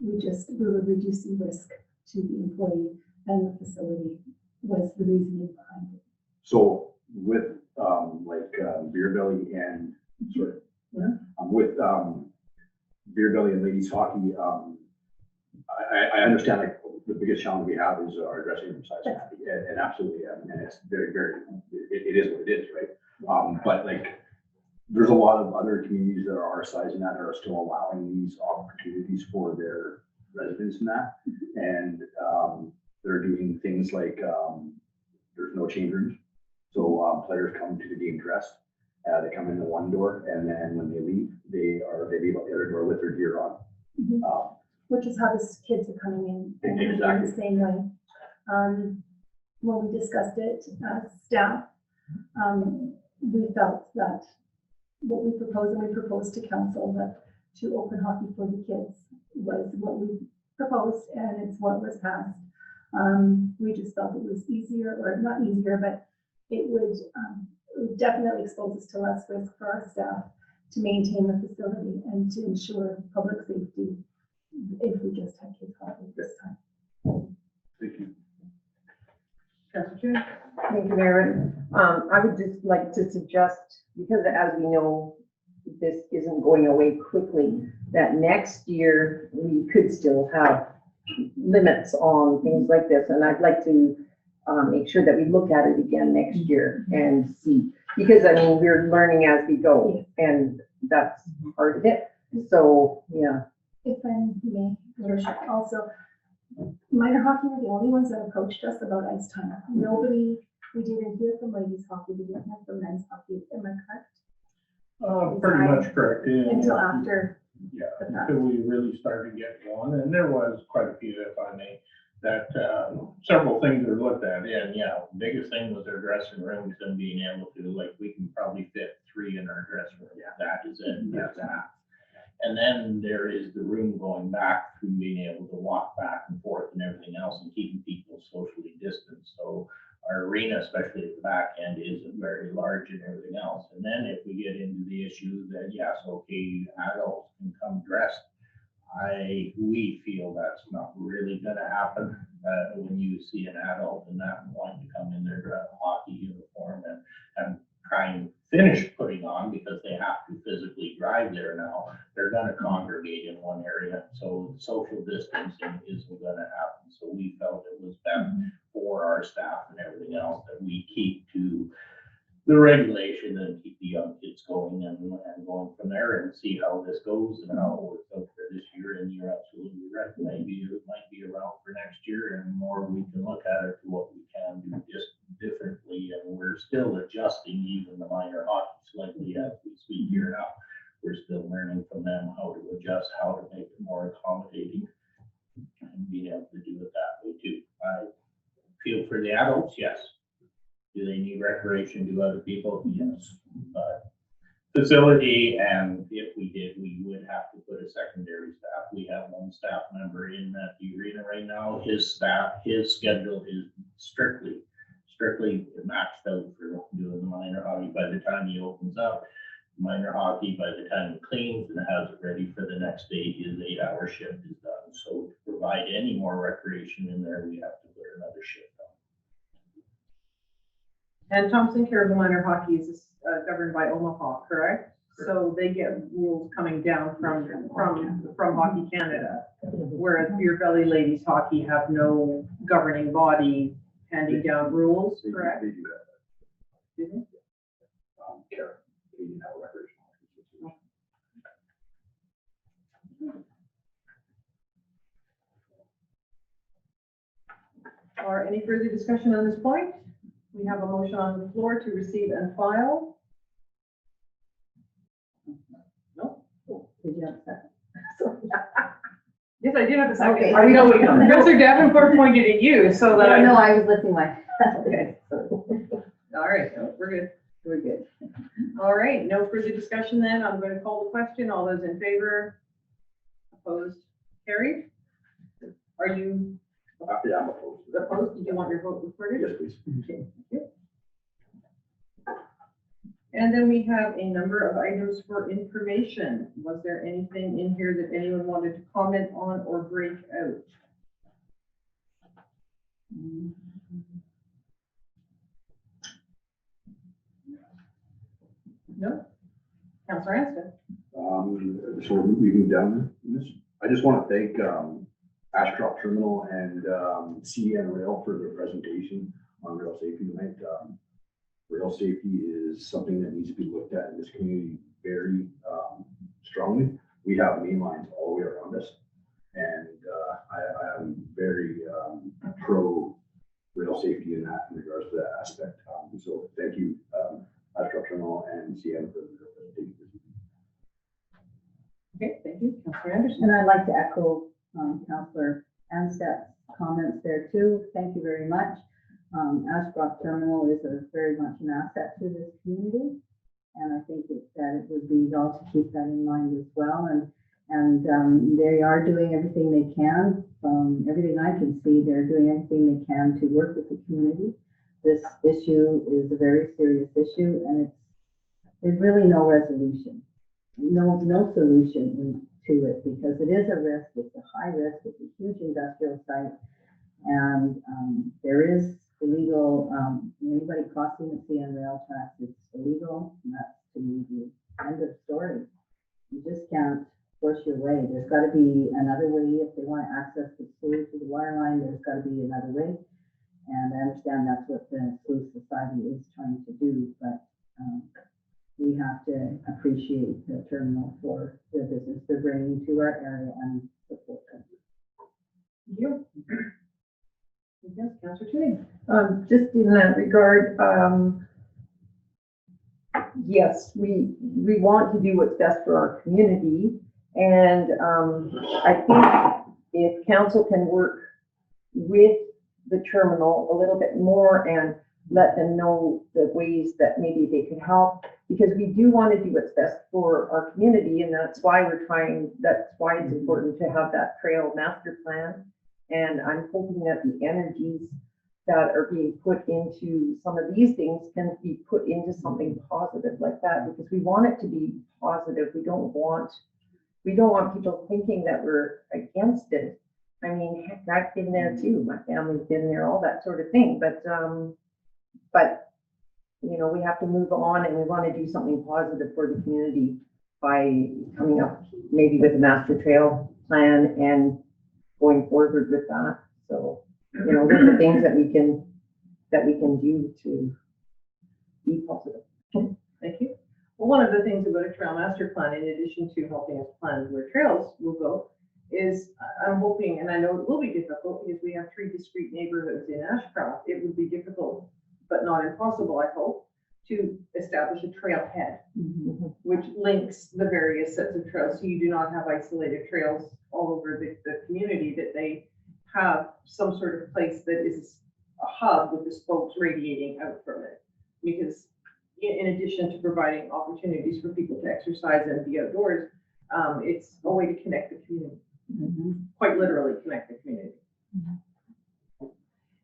We were reducing risk to the employee and the facility was the reasoning behind it. So with, Beer Belly and, sorry, with, Beer Belly and ladies hockey, I understand like the biggest challenge we have is our dressing room size. And absolutely, and it's very, very, it is what it is, right? But like, there's a lot of other communities that are our size and that are still allowing these opportunities for their residents in that. And they're doing things like, there's no change rooms. So players come to the game dressed. They come in the one door, and then when they leave, they leave out the other door with their gear on. Which is how the kids are coming in Exactly. the same way. When we discussed it as staff, we felt that what we proposed, and we proposed to council that to open hockey for the kids was what we proposed, and it's what was passed. We just felt it was easier, or not easier, but it would definitely expose us to less risk for our staff to maintain the facility and to ensure public safety if we just had kids hockey this time. Thank you. Thank you, Mayor. I would just like to suggest, because as we know, this isn't going away quickly, that next year we could still have limits on things like this. And I'd like to make sure that we look at it again next year and see, because I mean, we're learning as we go, and that's part of it. So, yeah. If I may, Worship, also, minor hockey were the only ones that approached us about ice time. Nobody, we didn't hear from ladies hockey, we didn't hear from men's hockey, am I correct? Pretty much correct. Until after. Yeah, until we really started getting going, and there was quite a few, if I may, that several things were looked at, and yeah, the biggest thing was their dressing rooms and being able to, like, we can probably fit 3 in our dressing room. That is it, that's that. And then there is the room going back through being able to walk back and forth and everything else and keeping people socially distanced. So our arena, especially at the back end, isn't very large and everything else. And then if we get into the issue that, yes, okay, adults can come dressed, we feel that's not really gonna happen. When you see an adult and that wanting to come in their hockey uniform and try and finish putting on, because they have to physically drive there now, they're gonna congregate in one area. So social distancing isn't gonna happen. So we felt it was best for our staff and everything else that we keep to the regulation and keep the young kids going and going from there and see how this goes and how it works out for this year. And you're absolutely right. Maybe it might be around for next year, and more we can look at it to what we can do just differently. And we're still adjusting even the minor hockey slightly as we speak here now. We're still learning from them how to adjust, how to make it more accommodating, and being able to do it that way too. I feel for the adults, yes. Do they need recreation? Do other people? Yes. But facility, and if we did, we would have to put a secondary staff. We have one staff member in the arena right now. His schedule is strictly maxed out for doing the minor hockey. By the time he opens up minor hockey, by the time he cleans and has it ready for the next day, his 8-hour shift is done. So to provide any more recreation in there, we have to put another shift on. And Thompson Care of the Minor Hockey is governed by Omaha, correct? So they get rules coming down from Hockey Canada, whereas Beer Belly Ladies Hockey have no governing body handing down rules, correct? They do that. Do they? Karen, we didn't have a recreational. Or any further discussion on this point? We have a motion on the floor to receive and file. No? Did you have a second? Yes, I did have a second. Okay. I know, Professor Davenport pointed at you, so that. No, I was lifting my. Okay. All right, no, we're good. We're good. All right, no further discussion then. I'm going to call the question. All those in favor? Opposed? Carried. Are you Yeah, I'm opposed. opposed? Did you want your vote recorded? Yes, please. Okay, thank you. And then we have a number of items for information. Was there anything in here that anyone wanted to comment on or break out? No? Councillor Anston? So we move down this. I just want to thank Ashcroft Terminal and CN Rail for their presentation on rail safety tonight. Rail safety is something that needs to be looked at in this community very strongly. We have main lines all the way around us, and I am very pro rail safety in regards to that aspect. So thank you, Ashcraft Terminal and CN for their presentation. Okay, thank you. Councillor Anderson? And I'd like to echo Councillor Ansted's comments there too. Thank you very much. Ashcroft Terminal is very much an asset to this community. And I think that it would be well to keep that in mind as well. And they are doing everything they can. From everything I can see, they're doing everything they can to work with the community. This issue is a very serious issue, and there's really no resolution, no solution to it, because it is a risk. It's a high risk. It's a huge industrial site, and there is illegal. Anybody crossing the CN rail tracks, it's illegal, and that's to me the end of story. You just can't force your way. There's got to be another way. If they want to access the sewer to the water line, there's got to be another way. And I understand that's what the Sleuth Society is trying to do, but we have to appreciate the terminal for the business they're bringing to our area and support them. Thank you. Yes, Councillor Tuning? Just in that regard, yes, we want to do what's best for our community. And I think if council can work with the terminal a little bit more and let them know the ways that maybe they could help, because we do want to do what's best for our community, and that's why it's important to have that trail master plan. And I'm hoping that the energies that are being put into some of these things can be put into something positive like that, because we want it to be positive. We don't want people thinking that we're against it. I mean, heck, I've been there too. My family's been there, all that sort of thing. But you know, we have to move on, and we want to do something positive for the community by coming up maybe with a master trail plan and going forward with that. So, you know, those are things that we can do to be positive. Thank you. Well, one of the things about a trail master plan, in addition to helping us plan where trails will go, is I'm hoping, and I know it will be difficult because we have 3 discrete neighborhoods in Ashcraft. It would be difficult, but not impossible, I hope, to establish a trailhead, which links the various sets of trails. So you do not have isolated trails all over the community, that they have some sort of place that is a hub with the spokes radiating out from it. Because in addition to providing opportunities for people to exercise and be outdoors, it's a way to connect the community, quite literally connect the community.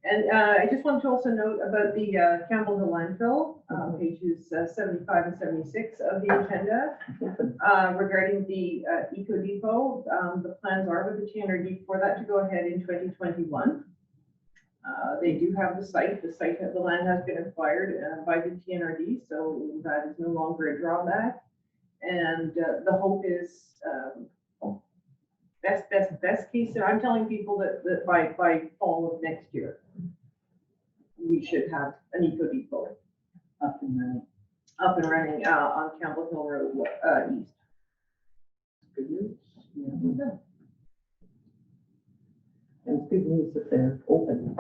And I just wanted to also note about the Campbell Hill landfill, pages 75 and 76 of the agenda, regarding the Eco Depot. The plans are with the TNRD for that to go ahead in 2021. They do have the site. The land has been acquired by the TNRD, so that is no longer a drawback. And the hope is best case. And I'm telling people that by fall of next year, we should have an Eco Depot Up and running. On Campbell Hill Road east. Good news. Yeah. And it's good news that they're open.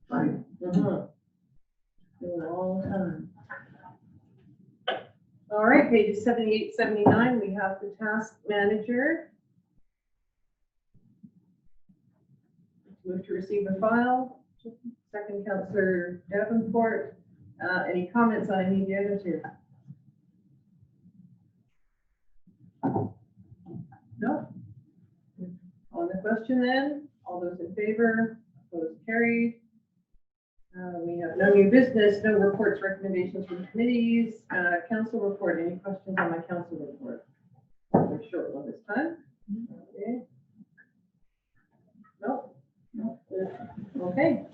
Right. Been a long time. All right, pages 78, 79, we have the task manager. Move to receive and file. Second, Councillor Davenport. Any comments on any of the items here? No? question then. All those in favor, opposed, carried. We have no new business, no reports, recommendations from committees, council report. Any questions on my council report? A short one this time. Okay. Nope. Okay.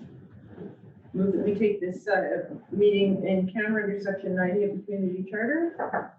Move that we take this meeting in camera under section 90 of the community charter.